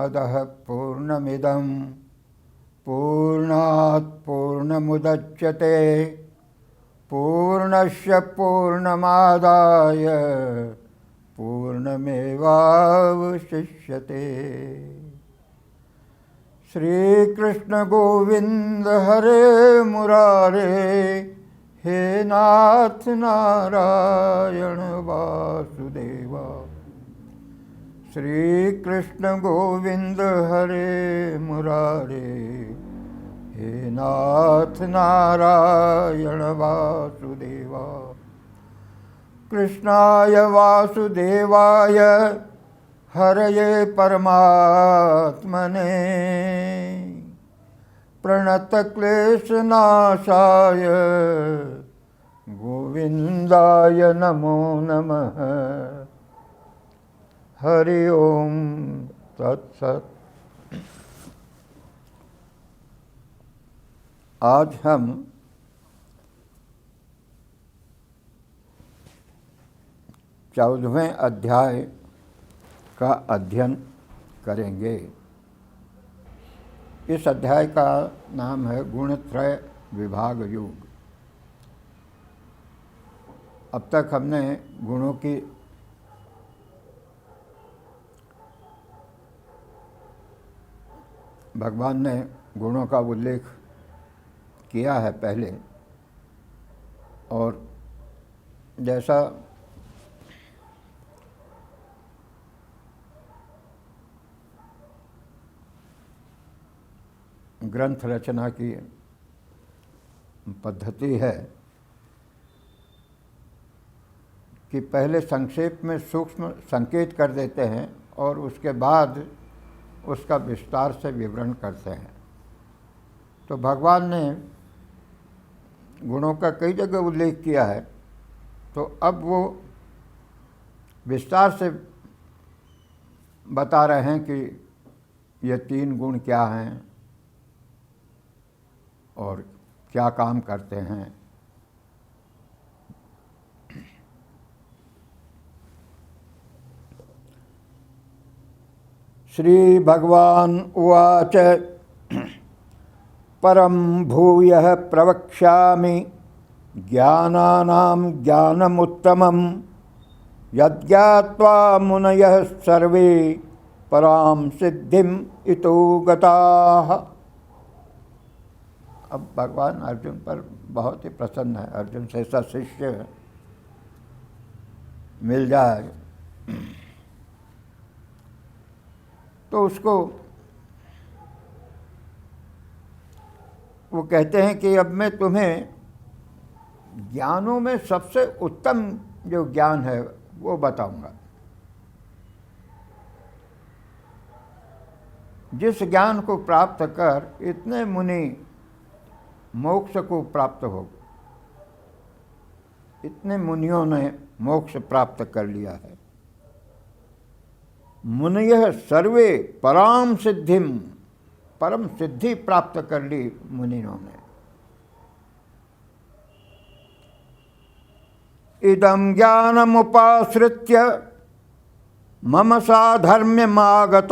पूर्णमदः पूर्णमिदं पूर्णात् पूर्णमुदच्यते पूर्णस्य पूर्णमादाय पूर्णमेवावशिष्यते। श्रीकृष्ण गोविंद हरे मुरारे, हे नाथ नारायण वासुदेवा। श्रीकृष्ण गोविंद हरे मुरारे, हे नाथ नारायण वासुदेवा। कृष्णाय वासुदेवाय हरये परमात्मने, प्रणतक्लेशनाशाय गोविंदाय नमो नमः। हरि ओम तत्सत्। आज हम चौदहवें अध्याय का अध्ययन करेंगे। इस अध्याय का नाम है गुणत्रय विभाग योग। अब तक हमने गुणों की भगवान ने गुणों का उल्लेख किया है पहले, और जैसा ग्रंथ रचना की पद्धति है कि पहले संक्षेप में सूक्ष्म संकेत कर देते हैं और उसके बाद उसका विस्तार से विवरण करते हैं। तो भगवान ने गुणों का कई जगह उल्लेख किया है, तो अब वो विस्तार से बता रहे हैं कि ये 3 गुण क्या हैं और क्या काम करते हैं। श्री भगवान उवाच परम भूयः प्रवक्ष्यामि ज्ञानानां ज्ञानमुत्तमं यज्ञात्वा मुनयः सर्वे परां सिद्धिम् इतो गताः। अब भगवान अर्जुन पर बहुत ही प्रसन्न है। अर्जुन से ऐसा शिष्य मिल जाए तो उसको वो कहते हैं कि अब मैं तुम्हें ज्ञानों में सबसे उत्तम जो ज्ञान है वो बताऊंगा। जिस ज्ञान को प्राप्त कर इतने मुनि मोक्ष को प्राप्त हो, इतने मुनियों ने मोक्ष प्राप्त कर लिया है। मुनयः सर्वे पराम सिद्धिम, परम सिद्धि प्राप्त कर ली मुनियों ने। इदं ज्ञानमुपाश्रित्य मम साधर्म्यमागताः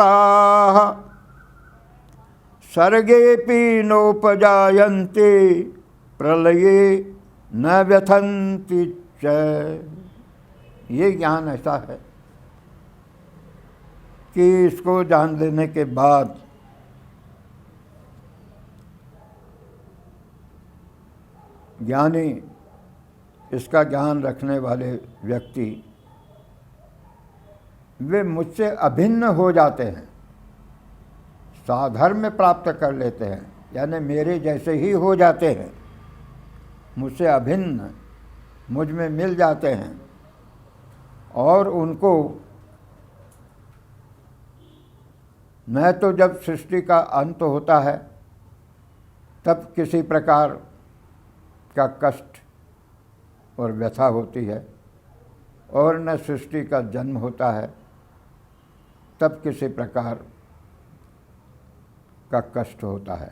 सर्गेऽपि नोपजायन्ते प्रलये न व्यथन्ति च। ये ज्ञान ऐसा है कि इसको जान लेने के बाद ज्ञानी, इसका ज्ञान रखने वाले व्यक्ति वे मुझसे अभिन्न हो जाते हैं, साधर्म्य प्राप्त कर लेते हैं, यानी मेरे जैसे ही हो जाते हैं, मुझसे अभिन्न मुझ में मिल जाते हैं। और उनको न तो जब सृष्टि का अंत होता है तब किसी प्रकार का कष्ट और व्यथा होती है, और न सृष्टि का जन्म होता है तब किसी प्रकार का कष्ट होता है।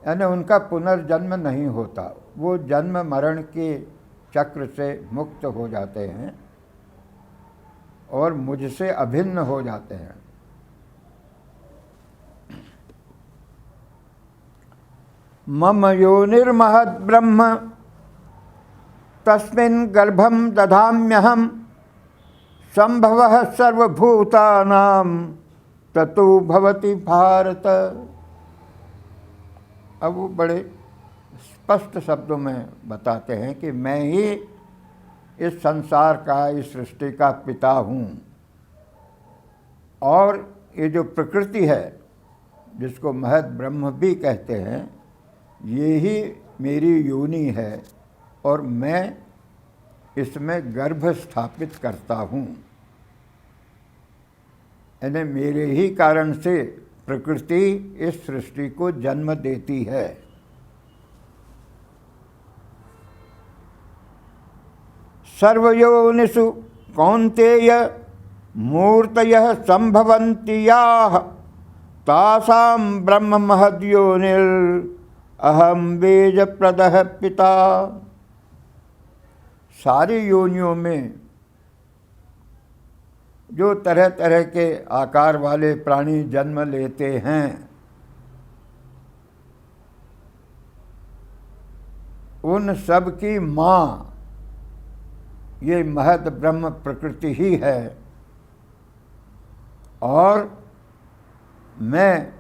यानी उनका पुनर्जन्म नहीं होता, वो जन्म मरण के चक्र से मुक्त हो जाते हैं और मुझसे अभिन्न हो जाते हैं। मम योनिर्महद्ब्रह्म तस्मिन् गर्भं दधाम्यहम् संभवः सर्वभूतानां ततो भवति भारत। अब वो बड़े स्पष्ट शब्दों में बताते हैं कि मैं ही इस संसार का, इस सृष्टि का पिता हूँ, और ये जो प्रकृति है जिसको महद ब्रह्म भी कहते हैं, ये ही मेरी योनि है और मैं इसमें गर्भ स्थापित करता हूँ। यानी मेरे ही कारण से प्रकृति इस सृष्टि को जन्म देती है। सर्वयोनिषु कौन्तेय मूर्तयः संभवन्ति याः तासां ब्रह्म महद्योनिर् अहम बीजप्रदः पिता। सारी योनियों में जो तरह तरह के आकार वाले प्राणी जन्म लेते हैं, उन सब की माँ ये महद ब्रह्म प्रकृति ही है, और मैं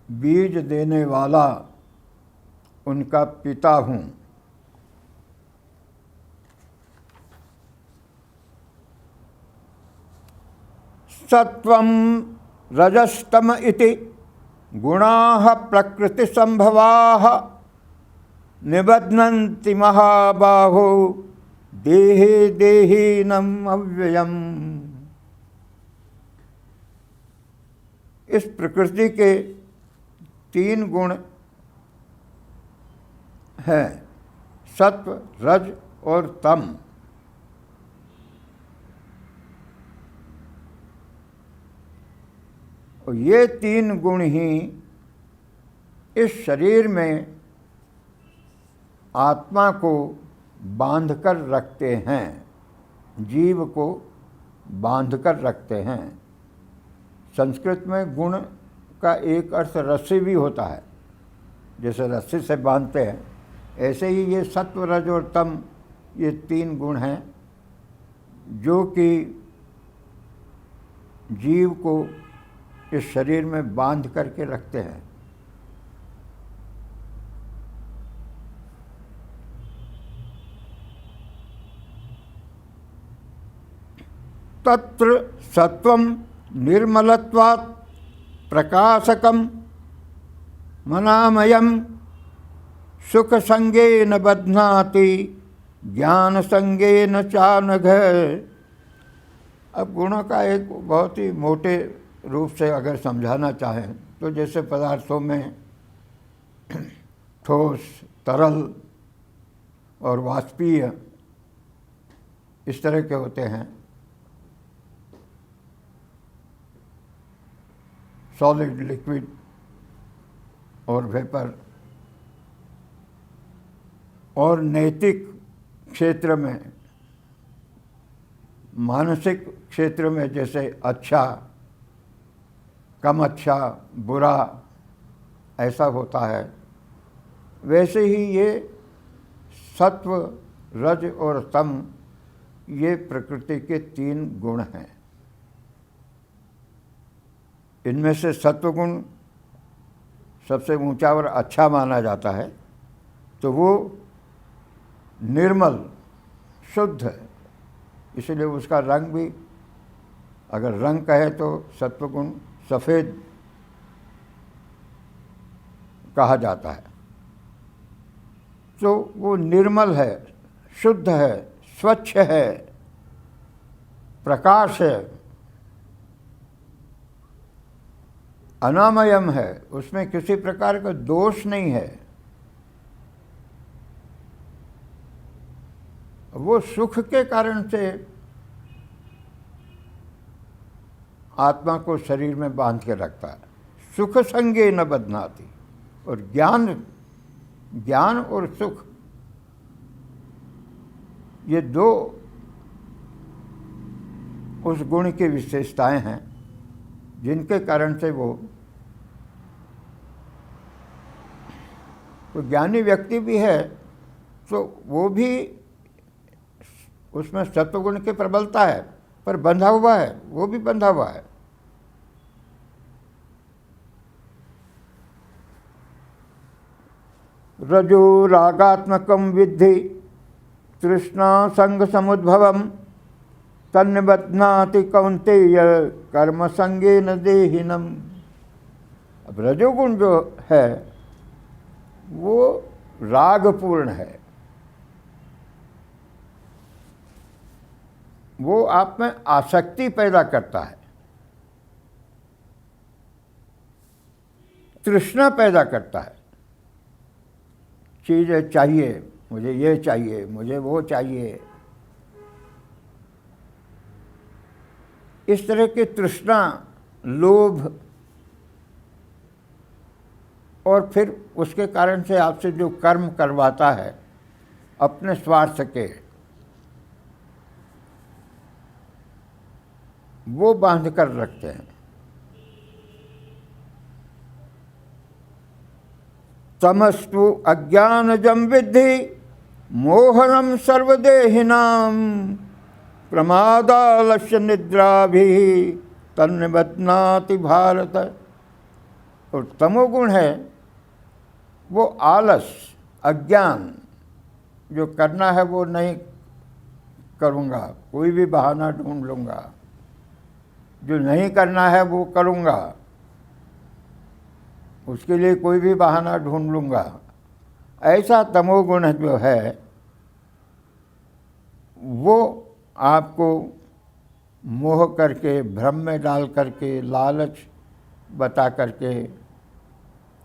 बीज देने वाला उनका पिता हूँ। सत्वं रजस्तम इति गुणाः प्रकृति संभवाः निबध्नन्ति महाबाहो देहे देहीनम् अव्ययम्। इस प्रकृति के 3 गुण हैं, सत्व, रज और तम। और ये 3 गुण ही इस शरीर में आत्मा को बांध कर रखते हैं, जीव को बांध कर रखते हैं। संस्कृत में गुण का एक अर्थ रस्सी भी होता है, जैसे रस्सी से बांधते हैं, ऐसे ही ये सत्व, रज और तम, ये 3 गुण हैं जो कि जीव को इस शरीर में बांध करके रखते हैं। तत्र सत्वं निर्मलत्वात् प्रकाशकं मनामयं सुख संगेन बध्नाति ज्ञान संगेन चानघ। अब गुणों का एक बहुत ही मोटे रूप से अगर समझाना चाहें तो जैसे पदार्थों में ठोस, तरल और वाष्पीय इस तरह के होते हैं, सॉलिड, लिक्विड और वेपर। और नैतिक क्षेत्र में, मानसिक क्षेत्र में जैसे अच्छा, कम अच्छा, बुरा ऐसा होता है, वैसे ही ये सत्व, रज और तम ये प्रकृति के 3 गुण हैं। इनमें से सत्वगुण सबसे ऊंचा और अच्छा माना जाता है, तो वो निर्मल, शुद्ध है, इसलिए उसका रंग भी, अगर रंग कहे तो सत्वगुण सफ़ेद कहा जाता है। तो वो निर्मल है, शुद्ध है, स्वच्छ है, प्रकाश है, अनामयम है, उसमें किसी प्रकार का दोष नहीं है। वो सुख के कारण से आत्मा को शरीर में बांध के रखता है। सुख संगे न बध्नाति। और ज्ञान और सुख, ये 2 उस गुण की विशेषताएं हैं जिनके कारण से वो कोई ज्ञानी व्यक्ति भी है तो वो भी उसमें सत्वगुण की प्रबलता है, पर बंधा हुआ है, वो भी बंधा हुआ है। रजो रागात्मकम विद्धि तृष्णा संग समुद्भवम तन्निबध्नाति कौन्तेय कर्म संगेन देहिनम। अब रजोगुण जो है वो रागपूर्ण है, वो आप में आसक्ति पैदा करता है, तृष्णा पैदा करता है। चीज़ें चाहिए, मुझे ये चाहिए, मुझे वो चाहिए, इस तरह की तृष्णा, लोभ, और फिर उसके कारण से आपसे जो कर्म करवाता है अपने स्वार्थ के, वो बांध कर रखते हैं। तमस्तु अज्ञानजं विद्धि मोहनम सर्वदेहिनां प्रमादालस्य निद्राभिः तन्निबध्नाति भारत। और तमोगुण है वो आलस, अज्ञान, जो करना है वो नहीं करूँगा, कोई भी बहाना ढूंढ लूँगा, जो नहीं करना है वो करूँगा, उसके लिए कोई भी बहाना ढूंढ लूँगा। ऐसा तमोगुण जो है वो आपको मोह करके, भ्रम में डाल करके, लालच बता करके,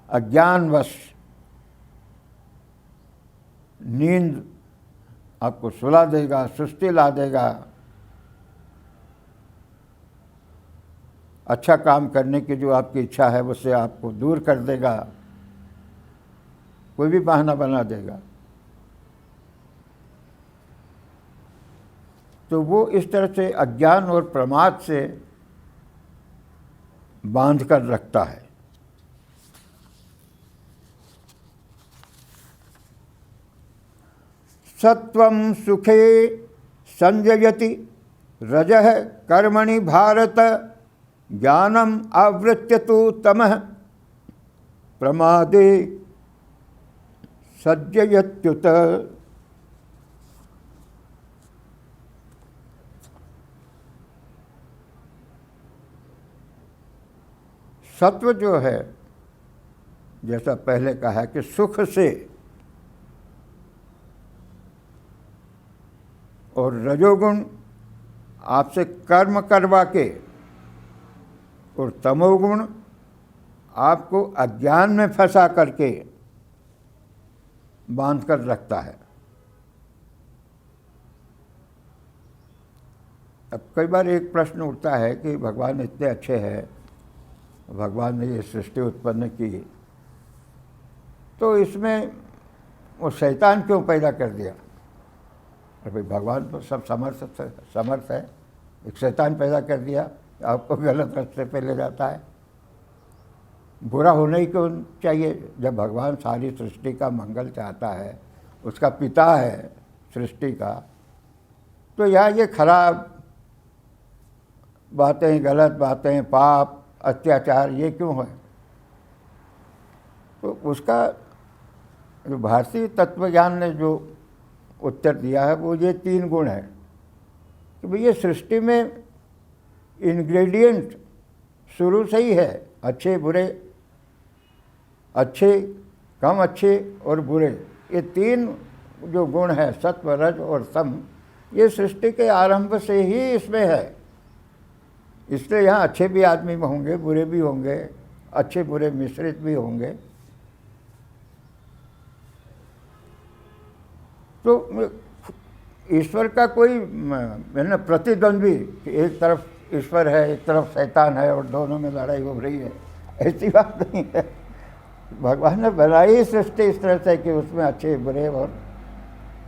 अज्ञानवश नींद आपको सुला देगा, सुस्ती ला देगा, अच्छा काम करने की जो आपकी इच्छा है उससे आपको दूर कर देगा, कोई भी बहाना बना देगा। तो वो इस तरह से अज्ञान और प्रमाद से बांध कर रखता है। सत्वं सुखे संजयति रजः कर्मणि भारत ज्ञानम आवृत्य तो तमः प्रमादे सज्जयत्युत। सत्व जो है, जैसा पहले कहा है कि सुख से, और रजोगुण आपसे कर्म करवा के, और तमोगुण आपको अज्ञान में फंसा करके बांध कर रखता है। अब कई बार एक प्रश्न उठता है कि भगवान इतने अच्छे हैं, भगवान ने ये सृष्टि उत्पन्न की, तो इसमें वो शैतान क्यों पैदा कर दिया? अरे भाई, भगवान तो सब समर्थ है, एक शैतान पैदा कर दिया, आपको गलत रास्ते पे ले जाता है। बुरा होना ही क्यों चाहिए? जब भगवान सारी सृष्टि का मंगल चाहता है, उसका पिता है सृष्टि का, तो यहाँ ये खराब बातें, गलत बातें, पाप, अत्याचार, ये क्यों है? तो उसका जो भारतीय तत्वज्ञान ने जो उत्तर दिया है वो ये 3 गुण है कि भाई ये सृष्टि में इंग्रेडिएंट शुरू से ही है, अच्छे बुरे, अच्छे कम अच्छे और बुरे, ये 3 जो गुण है, सत्व, रज और तम, ये सृष्टि के आरंभ से ही इसमें है। इसलिए यहाँ अच्छे भी आदमी होंगे, बुरे भी होंगे, अच्छे बुरे मिश्रित भी होंगे। तो ईश्वर का कोई मैंने प्रतिद्वंद्वी कि एक तरफ ईश्वर है, एक तरफ शैतान है और दोनों में लड़ाई हो रही है, ऐसी बात नहीं है। भगवान ने बनाई ही सृष्टि इस तरह से कि उसमें अच्छे बुरे और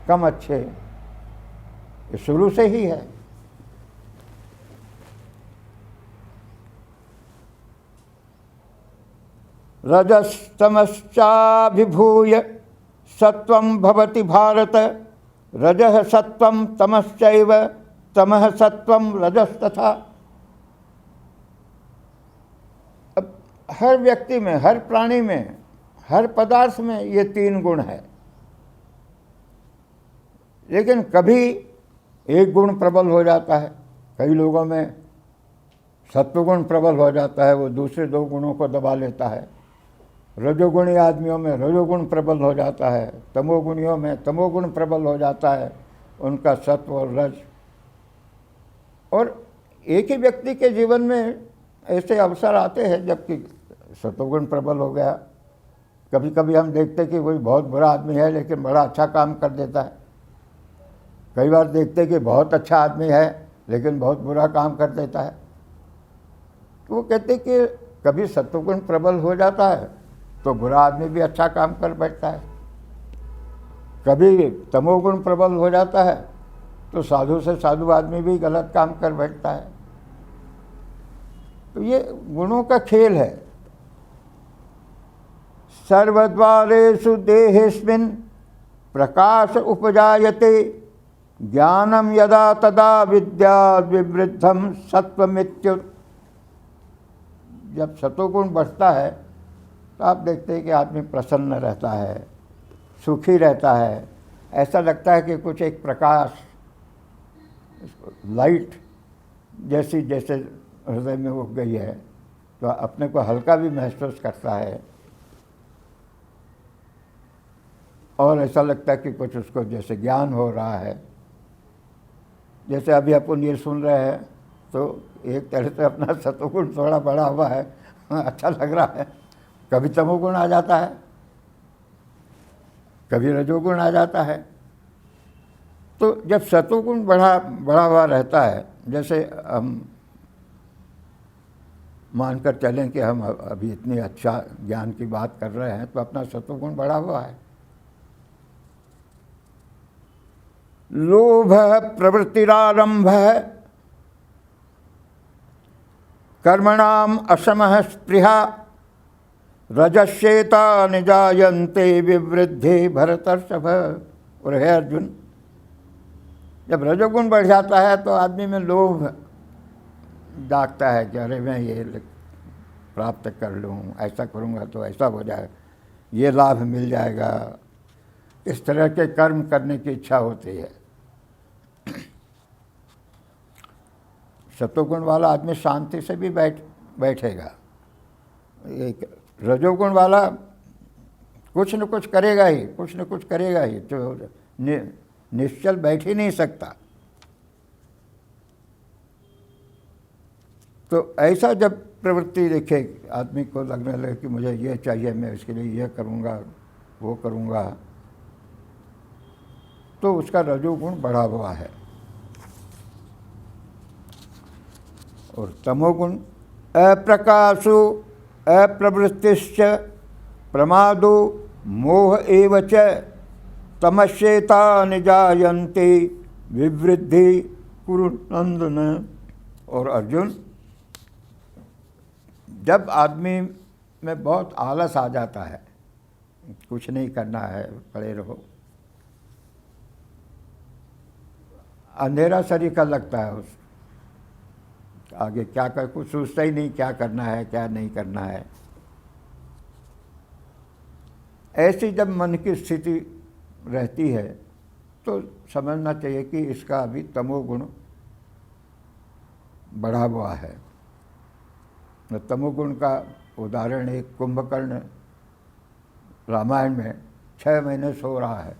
कम अच्छे, ये शुरू से ही है। रजस्तमश्चाभिभूय सत्वं भवति भारत, रजः सत्वं तमश्चैव, तमः सत्वं रजस्तथा। अब हर व्यक्ति में, हर प्राणी में, हर पदार्थ में ये तीन गुण है, लेकिन कभी एक गुण प्रबल हो जाता है। कई लोगों में सत्वगुण प्रबल हो जाता है, वो दूसरे दो गुणों को दबा लेता है। रजोगुणी आदमियों में रजोगुण प्रबल हो जाता है, तमोगुणियों में तमोगुण प्रबल हो जाता है, उनका सत्व और रज। और एक ही व्यक्ति के जीवन में ऐसे अवसर आते हैं जबकि सत्वगुण प्रबल हो गया। कभी कभी हम देखते हैं कि कोई बहुत बुरा आदमी है लेकिन बड़ा अच्छा काम कर देता है। कई बार देखते हैं कि बहुत अच्छा आदमी है लेकिन बहुत बुरा काम कर देता है। तो वो कहते हैं कि कभी सत्वगुण प्रबल हो जाता है तो बुरा आदमी भी अच्छा काम कर बैठता है, कभी तमोगुण प्रबल हो जाता है तो साधु से साधु आदमी भी गलत काम कर बैठता है। तो ये गुणों का खेल है। सर्वद्वारेषु देहेस्मिन् प्रकाश उपजायते, ज्ञानम यदा तदा विद्याद् विवृद्धम सत्वमित्यु। जब सत्वगुण बढ़ता है तो आप देखते हैं कि आदमी प्रसन्न रहता है, सुखी रहता है। ऐसा लगता है कि कुछ एक प्रकाश, लाइट जैसी जैसे हृदय में उठ गई है, तो अपने को हल्का भी महसूस करता है और ऐसा लगता है कि कुछ उसको जैसे ज्ञान हो रहा है। जैसे अभी अपन ये सुन रहे हैं तो एक तरह से अपना सत्वगुण थोड़ा बढ़ा हुआ है, अच्छा लग रहा है। कभी तमोगुण आ जाता है, कभी रजोगुण आ जाता है। तो जब सत्वगुण बढ़ा हुआ रहता है, जैसे हम मानकर चलें कि हम अभी इतनी अच्छा ज्ञान की बात कर रहे हैं तो अपना सत्वगुण बढ़ा हुआ है। लोभ प्रवृत्तिरारंभ, कर्मणाम असमः स्पृहा, रजस्येता निजायन्ते विवृद्धे भरतर्षभ। और है अर्जुन, जब रजोगुण बढ़ जाता है तो आदमी में लोभ जागता है कि अरे मैं ये प्राप्त कर लूँ, ऐसा करूँगा तो ऐसा हो जाए, ये लाभ मिल जाएगा। इस तरह के कर्म करने की इच्छा होती है। सत्वगुण वाला आदमी शांति से भी बैठेगा। एक रजोगुण वाला कुछ न कुछ करेगा ही, कुछ न कुछ करेगा ही, तो निश्चल बैठ ही नहीं सकता। तो ऐसा जब प्रवृत्ति देखे आदमी को लगने लगे कि मुझे ये चाहिए, मैं इसके लिए ये करूँगा, वो करूँगा, तो उसका रजोगुण बढ़ा हुआ है। और तमोगुण अप्रकाशो अप्रवृत्तिश्च प्रमादो मोह एव च, तमस्येता निजायन्ते विवृद्धि कुरु नंदन। और अर्जुन, जब आदमी में बहुत आलस आ जाता है, कुछ नहीं करना है, पड़े रहो, अंधेरा शरीर का लगता है, उस आगे क्या कर, कुछ सोचता ही नहीं क्या करना है क्या नहीं करना है। ऐसी जब मन की स्थिति रहती है तो समझना चाहिए कि इसका अभी तमोगुण बढ़ा हुआ है। तमोगुण का उदाहरण एक कुंभकर्ण रामायण में 6 महीने सो रहा है।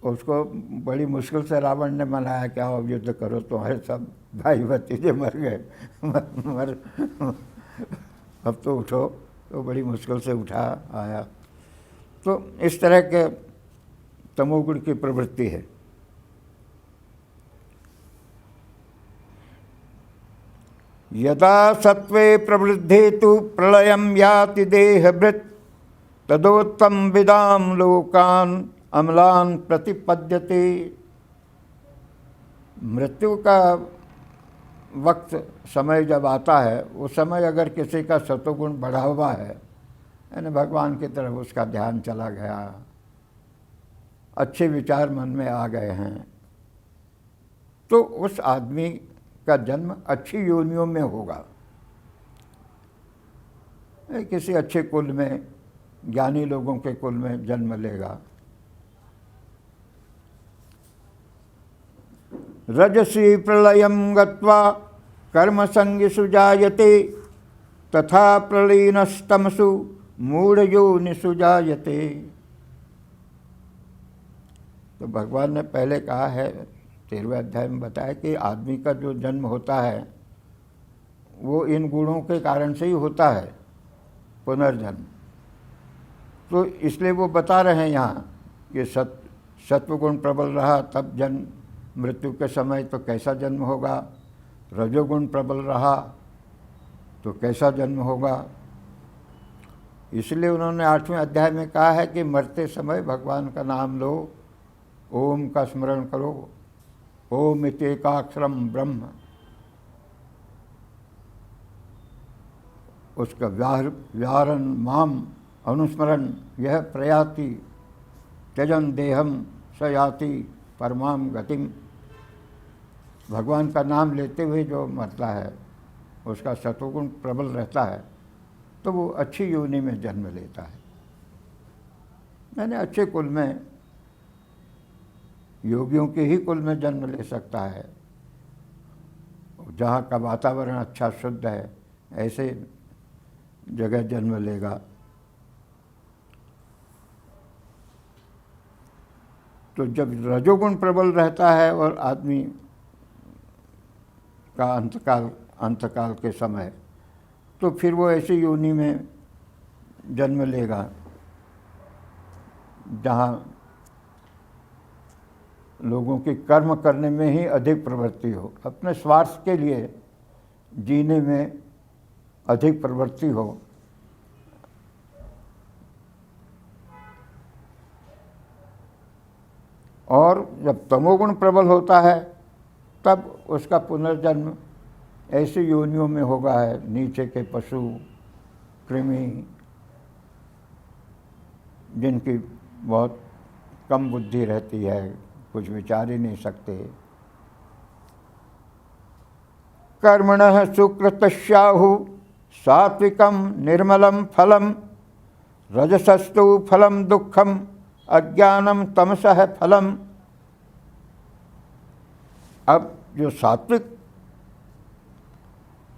उसको बड़ी मुश्किल से रावण ने मनाया कि आओ युद्ध करो, तुम्हारे सब भाई भतीजे मर गए, अब तो उठो। तो बड़ी मुश्किल से उठा आया। तो इस तरह के तमोगुण की प्रवृत्ति है। यदा सत्वे प्रवृद्धे तु प्रलयं याति देहभृत्, तदोत्तम विदाम लोकान अम्लान प्रतिपद्यते। मृत्यु का वक्त समय जब आता है उस समय अगर किसी का सतोगुण बढ़ा हुआ है, यानी भगवान की तरफ उसका ध्यान चला गया, अच्छे विचार मन में आ गए हैं, तो उस आदमी का जन्म अच्छी योनियों में होगा। किसी अच्छे कुल में, ज्ञानी लोगों के कुल में जन्म लेगा। रजसी प्रलयं गत्वा कर्मसंगिषु जायते तथा प्रलीनस्तमसु मूढ़योनिषु जायते। तो भगवान ने पहले कहा है, 13वें अध्याय में बताया कि आदमी का जो जन्म होता है वो इन गुणों के कारण से ही होता है, पुनर्जन्म। तो इसलिए वो बता रहे हैं यहाँ कि सत्वगुण प्रबल रहा तब जन्म, मृत्यु के समय तो कैसा जन्म होगा, रजोगुण प्रबल रहा तो कैसा जन्म होगा। इसलिए उन्होंने 8वें अध्याय में कहा है कि मरते समय भगवान का नाम लो, ओम का स्मरण करो, ओम इत्येकाक्षरम ब्रह्म। उसका व्याहरण माम अनुस्मरण यह प्रयाति त्यजन देहम स याति परमाम गतिम। भगवान का नाम लेते हुए जो मरता है उसका सत्वगुण प्रबल रहता है तो वो अच्छी योनि में जन्म लेता है। मैंने अच्छे कुल में, योगियों के ही कुल में जन्म ले सकता है, जहाँ का वातावरण अच्छा शुद्ध है ऐसे जगह जन्म लेगा। तो जब रजोगुण प्रबल रहता है और आदमी का अंतकाल के समय, तो फिर वो ऐसी योनि में जन्म लेगा जहाँ लोगों की कर्म करने में ही अधिक प्रवृत्ति हो, अपने स्वार्थ के लिए जीने में अधिक प्रवृत्ति हो। और जब तमोगुण प्रबल होता है तब उसका पुनर्जन्म ऐसी योनियों में होगा है, नीचे के पशु, कृमि, जिनकी बहुत कम बुद्धि रहती है, कुछ विचार ही नहीं सकते। कर्मणः सुकृतस्याहु सात्विकम निर्मलम फलम रजसस्तु फलम दुखम अज्ञानम तमसः फलम। अब जो सात्विक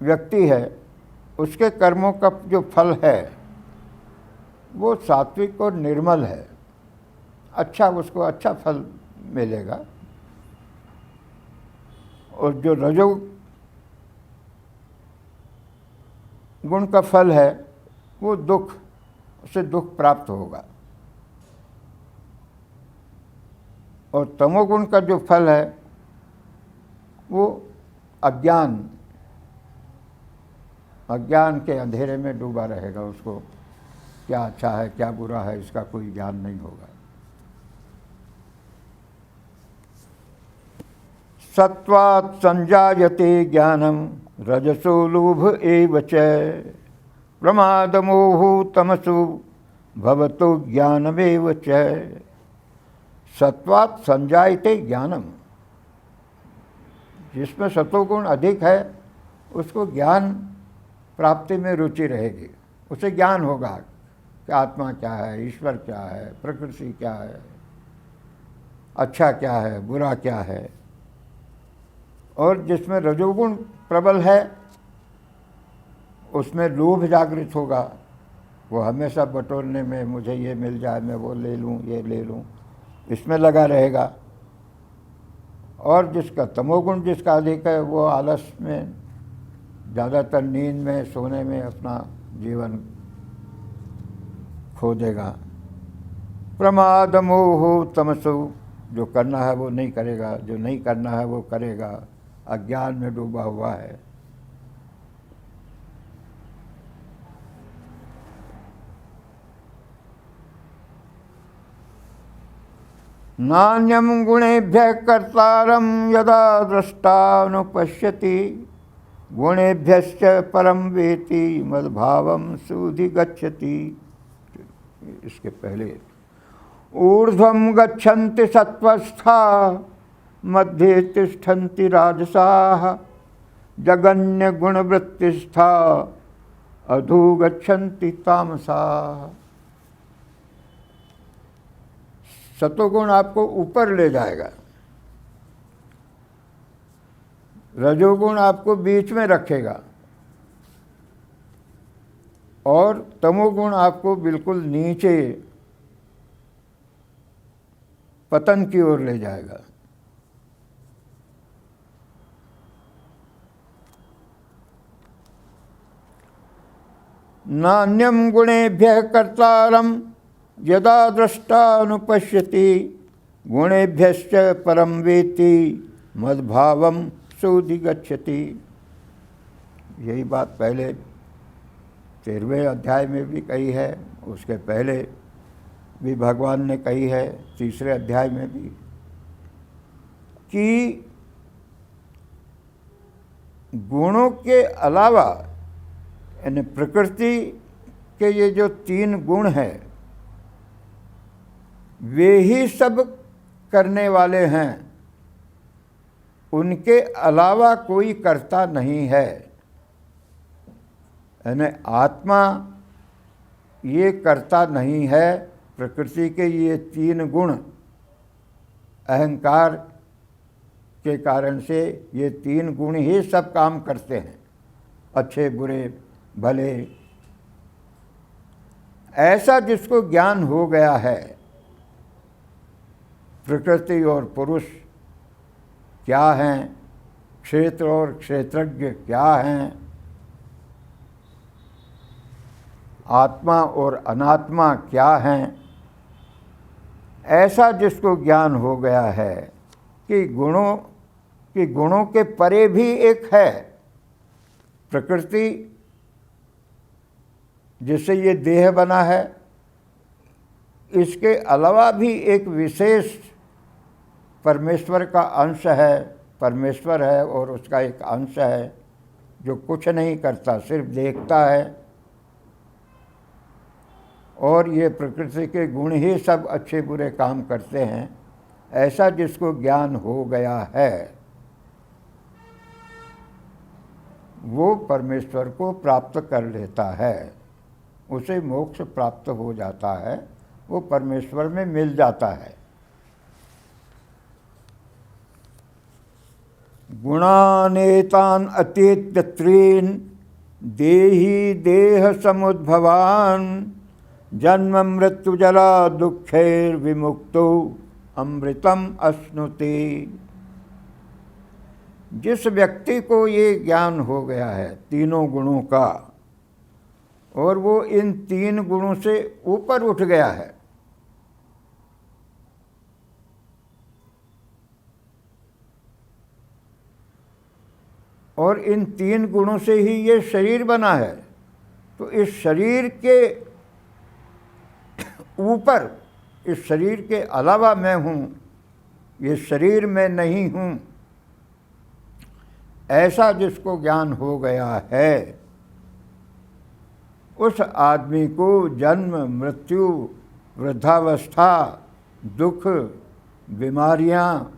व्यक्ति है उसके कर्मों का जो फल है वो सात्विक और निर्मल है, अच्छा, उसको अच्छा फल मिलेगा। और जो रजो गुण का फल है वो दुख, उसे दुख प्राप्त होगा। और तमोगुण का जो फल है वो अज्ञान के अंधेरे में डूबा रहेगा, उसको क्या अच्छा है क्या बुरा है इसका कोई ज्ञान नहीं होगा। सत्वात् संजायते ज्ञानम रजसो लोभ एव च प्रमादमोह तमसो भवतो ज्ञानमेव च। सत्वात् संजायते ज्ञानम, जिसमें सत्वगुण अधिक है उसको ज्ञान प्राप्ति में रुचि रहेगी, उसे ज्ञान होगा कि आत्मा क्या है, ईश्वर क्या है, प्रकृति क्या है, अच्छा क्या है, बुरा क्या है। और जिसमें रजोगुण प्रबल है उसमें लोभ जागृत होगा, वो हमेशा बटोरने में, मुझे ये मिल जाए मैं वो ले लूँ, ये ले लूँ, इसमें लगा रहेगा। और जिसका तमोगुण जिसका अधिक है वो आलस में, ज़्यादातर नींद में, सोने में अपना जीवन खो देगा। प्रमाद मोह तमसो, जो करना है वो नहीं करेगा, जो नहीं करना है वो करेगा, अज्ञान में डूबा हुआ है। नान्यम गुणेभ्यः कर्तारं यदा दृष्टानुपश्यति गुणेभ्यश्च परम वेति मद्भावम सुधिगच्छति। इसके पहले ऊर्ध्वं गच्छन्ति सत्त्वस्था मध्ये तिष्ठन्ति राजसाः जगन्य गुणवृत्तिस्था अधो गच्छन्ति तामसाः। सतोगुण आपको ऊपर ले जाएगा, रजोगुण आपको बीच में रखेगा और तमोगुण आपको बिल्कुल नीचे पतन की ओर ले जाएगा। नान्यम गुणेभ्यः कर्तारं यदा दृष्टानुपश्यति गुणेभ्यश्च परम वेति मद्भावम सुधिगच्छति। यही बात पहले 13वें अध्याय में भी कही है, उसके पहले भी भगवान ने कही है 3रे अध्याय में भी, कि गुणों के अलावा यानी प्रकृति के ये जो 3 गुण हैं वे ही सब करने वाले हैं, उनके अलावा कोई करता नहीं है। यानी आत्मा ये करता नहीं है। प्रकृति के ये 3 गुण अहंकार के कारण से ये 3 गुण ही सब काम करते हैं, अच्छे बुरे भले। ऐसा जिसको ज्ञान हो गया है प्रकृति और पुरुष क्या हैं, क्षेत्र और क्षेत्रज्ञ क्या हैं, आत्मा और अनात्मा क्या हैं, ऐसा जिसको ज्ञान हो गया है कि गुणों के परे भी एक है प्रकृति जिससे ये देह बना है, इसके अलावा भी एक विशेष परमेश्वर का अंश है, परमेश्वर है और उसका एक अंश है जो कुछ नहीं करता, सिर्फ देखता है और ये प्रकृति के गुण ही सब अच्छे बुरे काम करते हैं। ऐसा जिसको ज्ञान हो गया है वो परमेश्वर को प्राप्त कर लेता है, उसे मोक्ष प्राप्त हो जाता है, वो परमेश्वर में मिल जाता है। गुणानेतान अतीत्य त्रीन देही देह समुद्भवान जन्म मृत्यु जरा दुखेर विमुक्तो अमृतम अश्नुते। जिस व्यक्ति को ये ज्ञान हो गया है 3 गुणों का और वो इन 3 गुणों से ऊपर उठ गया है, और इन 3 गुणों से ही ये शरीर बना है, तो इस शरीर के ऊपर, इस शरीर के अलावा मैं हूँ, ये शरीर में नहीं हूँ, ऐसा जिसको ज्ञान हो गया है उस आदमी को जन्म मृत्यु वृद्धावस्था दुख बीमारियाँ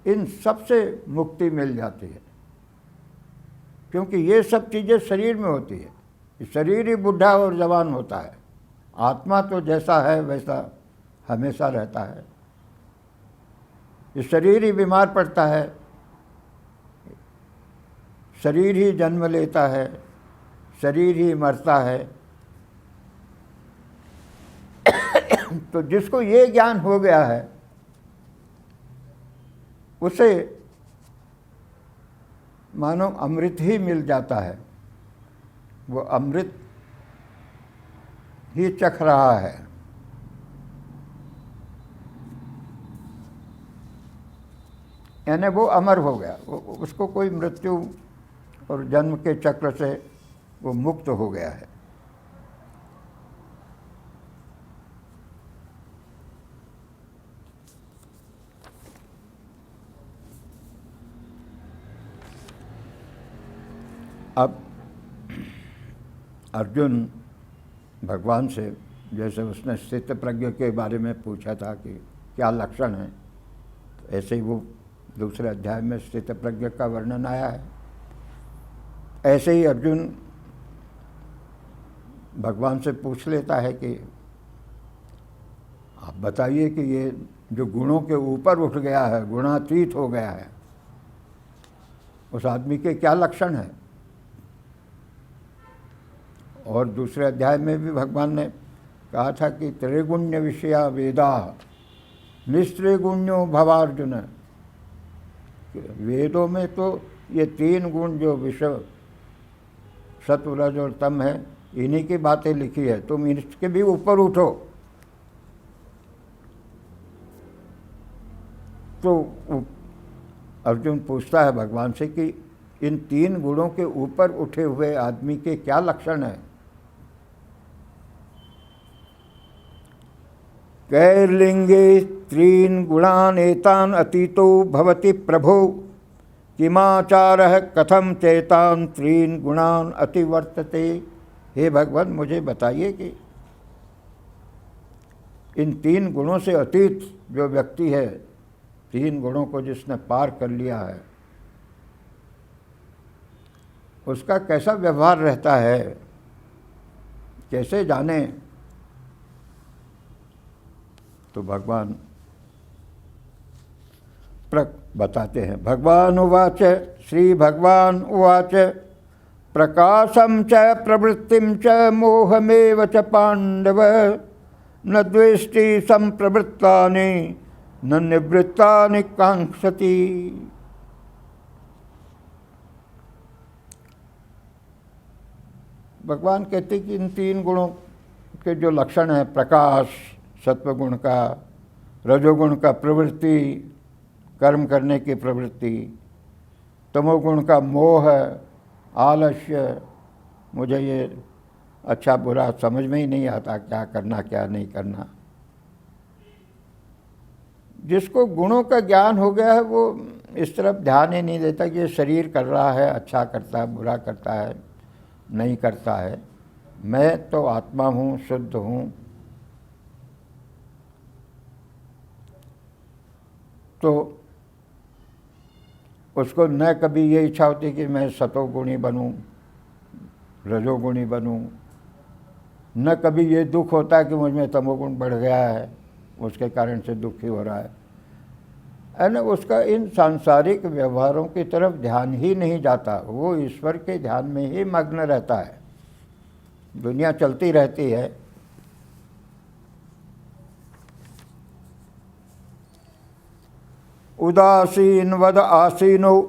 इन सब से मुक्ति मिल जाती है, क्योंकि ये सब चीज़ें शरीर में होती है। शरीर ही बुढ़ा और जवान होता है, आत्मा तो जैसा है वैसा हमेशा रहता है। ये शरीर ही बीमार पड़ता है, शरीर ही जन्म लेता है, शरीर ही मरता है। तो जिसको ये ज्ञान हो गया है उसे मानो अमृत ही मिल जाता है, वो अमृत ही चख रहा है। यानी वो अमर हो गया, उसको कोई मृत्यु और जन्म के चक्र से वो मुक्त हो गया है। अब अर्जुन भगवान से, जैसे उसने स्थित प्रज्ञ के बारे में पूछा था कि क्या लक्षण है, तो ऐसे ही वो दूसरे अध्याय में स्थित प्रज्ञ का वर्णन आया है। ऐसे ही अर्जुन भगवान से पूछ लेता है कि आप बताइए कि ये जो गुणों के ऊपर उठ गया है, गुणातीत हो गया है, उस आदमी के क्या लक्षण है। और दूसरे अध्याय में भी भगवान ने कहा था कि त्रिगुण्य विषया वेदा निस्त्रिगुण्यो भवार्जुन। वेदों में तो ये 3 गुण जो विषय सत्व रज और तम है, इन्हीं की बातें लिखी है, तुम इसके भी ऊपर उठो। तो अर्जुन पूछता है भगवान से कि इन 3 गुणों के ऊपर उठे हुए आदमी के क्या लक्षण है। कैर्लिंगे 3 गुणान एतान अतीतो भवति प्रभो किमाचारः कथम चैतान 3 गुणान अतिवर्तते। हे भगवान, मुझे बताइए कि इन 3 गुणों से अतीत जो व्यक्ति है, 3 गुणों को जिसने पार कर लिया है, उसका कैसा व्यवहार रहता है, कैसे जाने। तो भगवान बताते हैं। भगवान उवाच, श्री भगवान उवाच, प्रकाशम च प्रवृत्तिम च मोहमेव च पांडव न द्वेष्टि संप्रवृत्तानि न निवृत्तानि कांक्षति। भगवान कहते कि इन 3 गुणों के जो लक्षण हैं, प्रकाश सत्वगुण का, रजोगुण का प्रवृत्ति कर्म करने की प्रवृत्ति, तमोगुण का मोह आलस्य, मुझे ये अच्छा बुरा समझ में ही नहीं आता, क्या करना क्या नहीं करना। जिसको गुणों का ज्ञान हो गया है वो इस तरफ ध्यान ही नहीं देता कि ये शरीर कर रहा है, अच्छा करता है, बुरा करता है, नहीं करता है। मैं तो आत्मा हूँ, शुद्ध हूँ। तो उसको न कभी ये इच्छा होती कि मैं सतोगुणी बनूं, रजोगुणी बनूं, न कभी ये दुख होता है कि मुझ में तमोगुण बढ़ गया है, उसके कारण से दुखी हो रहा है ना। उसका इन सांसारिक व्यवहारों की तरफ ध्यान ही नहीं जाता, वो ईश्वर के ध्यान में ही मग्न रहता है। दुनिया चलती रहती है, उदासीन वद आसीनो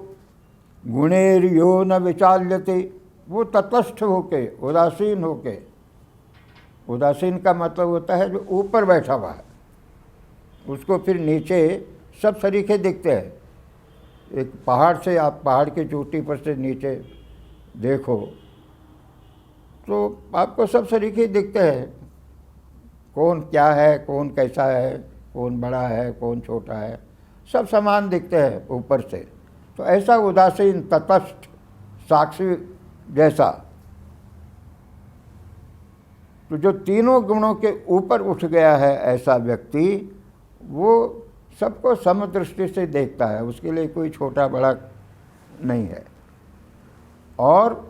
गुणेर्यो न विचाल्यते। वो तटस्थ होके, उदासीन होके, उदासीन का मतलब होता है जो ऊपर बैठा हुआ है, उसको फिर नीचे सब सरीखे दिखते हैं। एक पहाड़ से, आप पहाड़ की चोटी पर से नीचे देखो तो आपको सब सरीखे दिखते हैं, कौन क्या है, कौन कैसा है, कौन बड़ा है, कौन छोटा है, सब समान दिखते हैं ऊपर से। तो ऐसा उदासीन तटस्थ साक्षी जैसा, तो जो 3 गुणों के ऊपर उठ गया है ऐसा व्यक्ति, वो सबको समदृष्टि से देखता है, उसके लिए कोई छोटा बड़ा नहीं है। और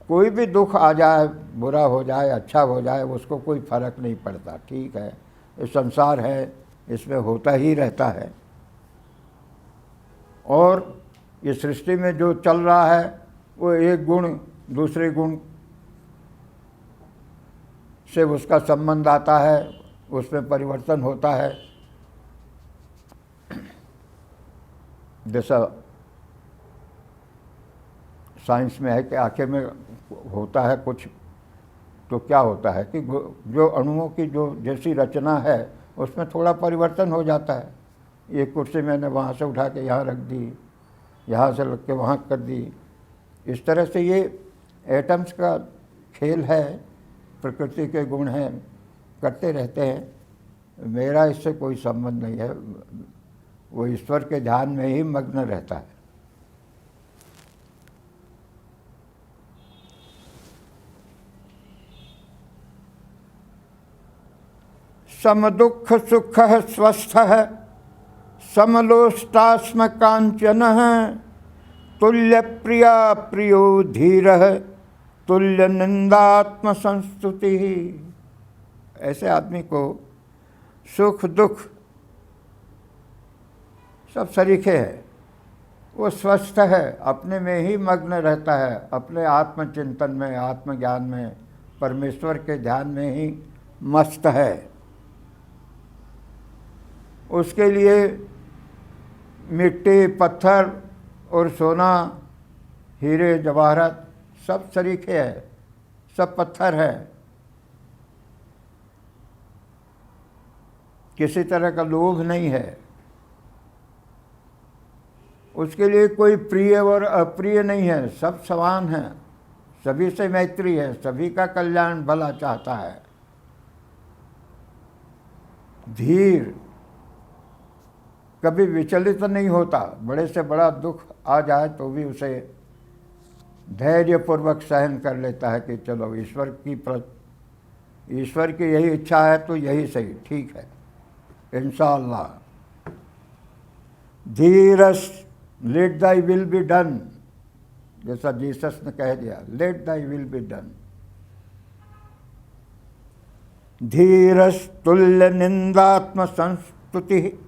कोई भी दुख आ जाए, बुरा हो जाए, अच्छा हो जाए, उसको कोई फर्क नहीं पड़ता। ठीक है, ये संसार है, इसमें होता ही रहता है। और ये सृष्टि में जो चल रहा है वो एक गुण दूसरे गुण से उसका संबंध आता है, उसमें परिवर्तन होता है। जैसा साइंस में है कि आंखें में होता है कुछ, तो क्या होता है कि जो अणुओं की जो जैसी रचना है उसमें थोड़ा परिवर्तन हो जाता है। एक कुर्सी मैंने वहाँ से उठा के यहाँ रख दी, यहाँ से रख के वहाँ कर दी। इस तरह से ये एटम्स का खेल है, प्रकृति के गुण हैं, करते रहते हैं। मेरा इससे कोई संबंध नहीं है, वो ईश्वर के ध्यान में ही मग्न रहता है। सम दुख सुख स्वस्थ समलोष्टास्म कांचन तुल्य प्रिया प्रियो धीर तुल्य निंदात्म संस्तुति। ऐसे आदमी को सुख दुख सब सरीखे है, वो स्वस्थ है, अपने में ही मग्न रहता है, अपने आत्मचिंतन में, आत्मज्ञान में, परमेश्वर के ध्यान में ही मस्त है। उसके लिए मिट्टी पत्थर और सोना हीरे जवाहरात सब सरीखे है, सब पत्थर है। किसी तरह का लोभ नहीं है। उसके लिए कोई प्रिय और अप्रिय नहीं है, सब समान है, सभी से मैत्री है, सभी का कल्याण भला चाहता है। धीर कभी विचलित नहीं होता, बड़े से बड़ा दुख आ जाए तो भी उसे धैर्यपूर्वक सहन कर लेता है कि चलो ईश्वर की यही इच्छा है तो यही सही, ठीक है, इंशाअल्लाह। धीरस let thy will be done, जैसा जीसस ने कह दिया, let thy will be done. धीरस तुल्य निंदात्म संस्तुति,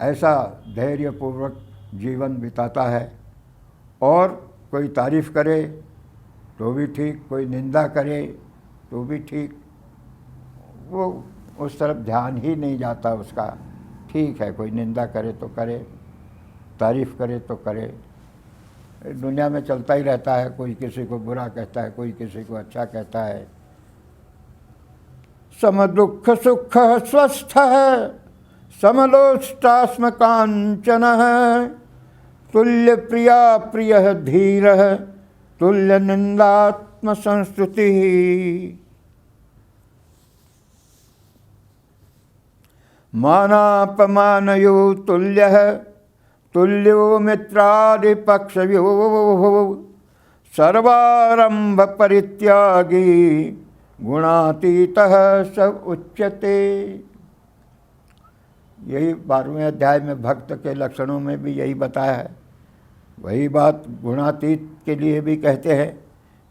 ऐसा धैर्यपूर्वक जीवन बिताता है। और कोई तारीफ करे तो भी ठीक, कोई निंदा करे तो भी ठीक, वो उस तरफ ध्यान ही नहीं जाता उसका। ठीक है, कोई निंदा करे तो करे, तारीफ करे तो करे, दुनिया में चलता ही रहता है, कोई किसी को बुरा कहता है, कोई किसी को अच्छा कहता है। सम दुख सुख स्वस्थ समलोष्टास्म कांचन तुल्य प्रिया प्रिय धीर तुल्य निंदात्म संस्तुति। मानापमानयो तुल्य तुल्यो मित्रादिपक्षयो सर्वारंभ परित्यागी गुणातीतः स उच्यते। यही 12वें अध्याय में भक्त के लक्षणों में भी यही बताया है। वही बात गुणातीत के लिए भी कहते हैं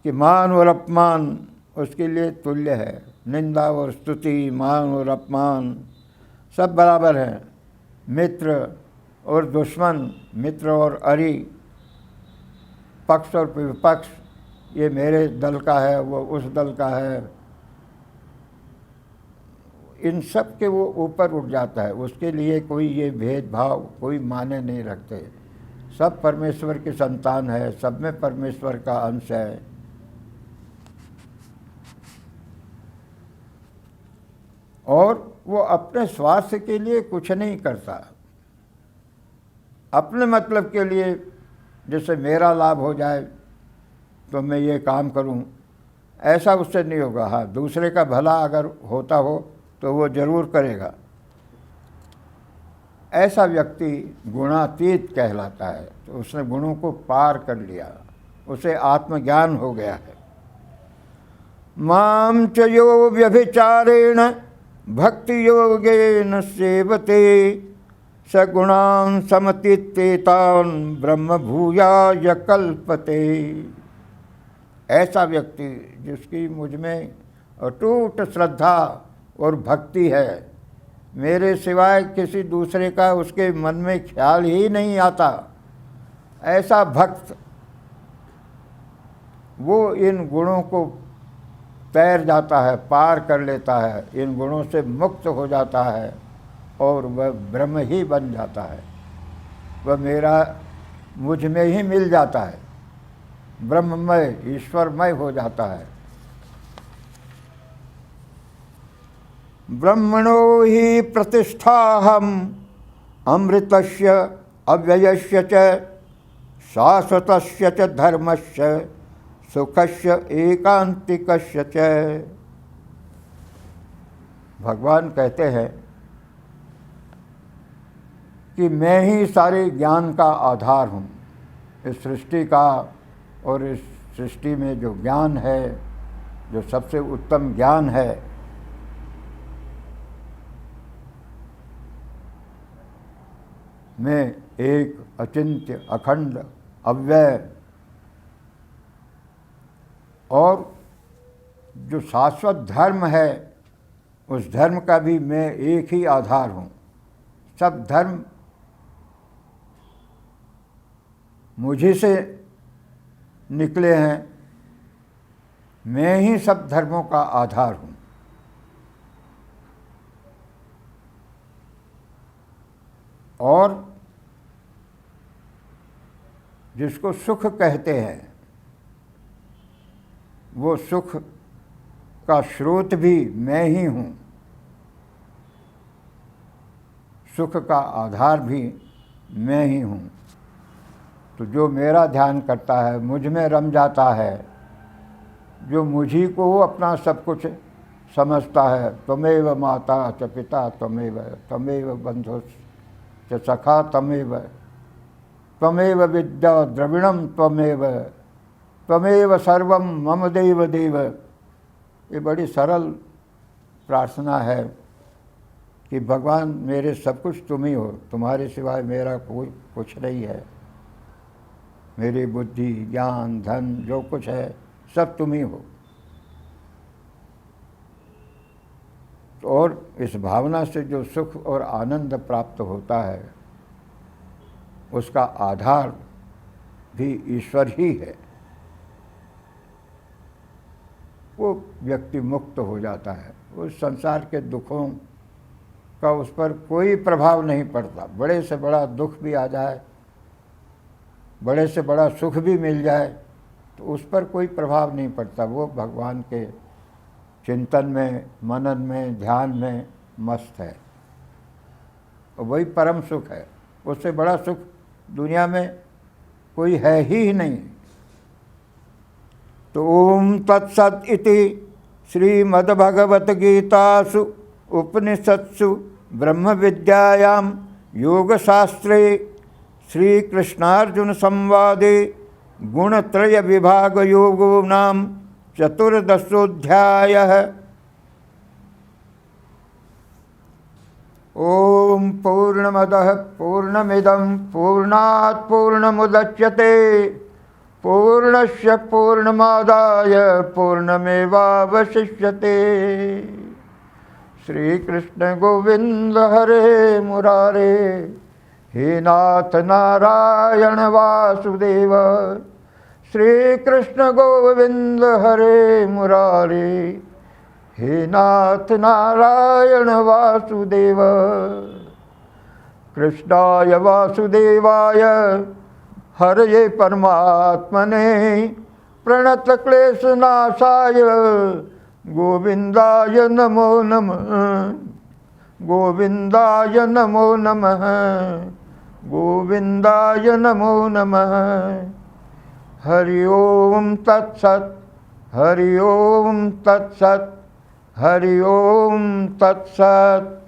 कि मान और अपमान उसके लिए तुल्य है, निंदा और स्तुति, मान और अपमान सब बराबर हैं। मित्र और दुश्मन, मित्र और अरी, पक्ष और विपक्ष, ये मेरे दल का है, वो उस दल का है, इन सब के वो ऊपर उठ जाता है। उसके लिए कोई ये भेदभाव कोई माने नहीं रखते। सब परमेश्वर की संतान है, सब में परमेश्वर का अंश है। और वो अपने स्वार्थ के लिए कुछ नहीं करता, अपने मतलब के लिए, जैसे मेरा लाभ हो जाए तो मैं ये काम करूं, ऐसा उससे नहीं होगा। हाँ, दूसरे का भला अगर होता हो तो वो जरूर करेगा। ऐसा व्यक्ति गुणातीत कहलाता है। तो उसने गुणों को पार कर लिया, उसे आत्मज्ञान हो गया है। माम च यो व्यभिचारेण भक्ति योगेन सेवते सगुणान समतीतेतान ब्रह्म भूयाय कल्पते। ऐसा व्यक्ति जिसकी मुझ में अटूट श्रद्धा और भक्ति है, मेरे सिवाय किसी दूसरे का उसके मन में ख्याल ही नहीं आता, ऐसा भक्त वो इन गुणों को तैर जाता है, पार कर लेता है, इन गुणों से मुक्त हो जाता है और वह ब्रह्म ही बन जाता है। वह मेरा मुझ में ही मिल जाता है, ब्रह्ममय ईश्वरमय हो जाता है। ब्रह्मणो ही प्रतिष्ठाहम अमृतस्य अव्ययस्य च शाश्वतस्य च धर्मस्य सुखस्य एकांतिकस्य च। भगवान कहते हैं कि मैं ही सारे ज्ञान का आधार हूँ। इस सृष्टि का और इस सृष्टि में जो ज्ञान है, जो सबसे उत्तम ज्ञान है, में एक अचिंत्य, अखंड, अव्यय और जो शाश्वत धर्म है उस धर्म का भी मैं एक ही आधार हूँ। सब धर्म मुझी से निकले हैं, मैं ही सब धर्मों का आधार हूँ। और जिसको सुख कहते हैं वो सुख का स्रोत भी मैं ही हूँ, सुख का आधार भी मैं ही हूँ। तो जो मेरा ध्यान करता है, मुझ में रम जाता है, जो मुझी को अपना सब कुछ समझता है, त्वमेव माता च पिता त्वमेव बंधु च सखा त्वमेव विद्या द्रविणम त्वमेव सर्वम मम देव देव। ये बड़ी सरल प्रार्थना है कि भगवान मेरे सब कुछ तुम ही हो, तुम्हारे सिवाय मेरा कोई कुछ नहीं है। मेरी बुद्धि, ज्ञान, धन जो कुछ है सब तुम ही हो। और इस भावना से जो सुख और आनंद प्राप्त होता है उसका आधार भी ईश्वर ही है। वो व्यक्ति मुक्त हो जाता है, उस संसार के दुखों का उस पर कोई प्रभाव नहीं पड़ता। बड़े से बड़ा दुख भी आ जाए, बड़े से बड़ा सुख भी मिल जाए तो उस पर कोई प्रभाव नहीं पड़ता। वो भगवान के चिंतन में, मनन में, ध्यान में मस्त है। और वही परम सुख है। उससे बड़ा सुख दुनिया में कोई है ही नहीं। तो ओम तत्सत् इति श्रीमद्भगवद्गीतासु उपनिषत्सु ब्रह्म विद्यायां योगशास्त्रे श्रीकृष्णार्जुन संवादे गुणत्रय विभाग योगो नाम चतुर्दशोऽध्यायः। ओम पूर्णमदः पूर्णमिदं पूर्णात् पूर्णमुदच्यते पूर्णस्य पूर्णमादाय पूर्णमेवावशिष्यते। श्री कृष्ण गोविंद हरे मुरारे, हे नाथ नारायण वासुदेव। श्री कृष्ण गोविंद हरे मुरारे, हे नाथ नारायण वासुदेव। कृष्णाय वासुदेवाय हरये परमात्मने प्रणतक्लेशनाशाय गोविंदाय नमो नमः। गोविंदाय नमो नमः। गोविंदाय नमो नमः। हरि ओम तत्सत्। हरि ओम तत्सत्। हरि ओम तत्सत्।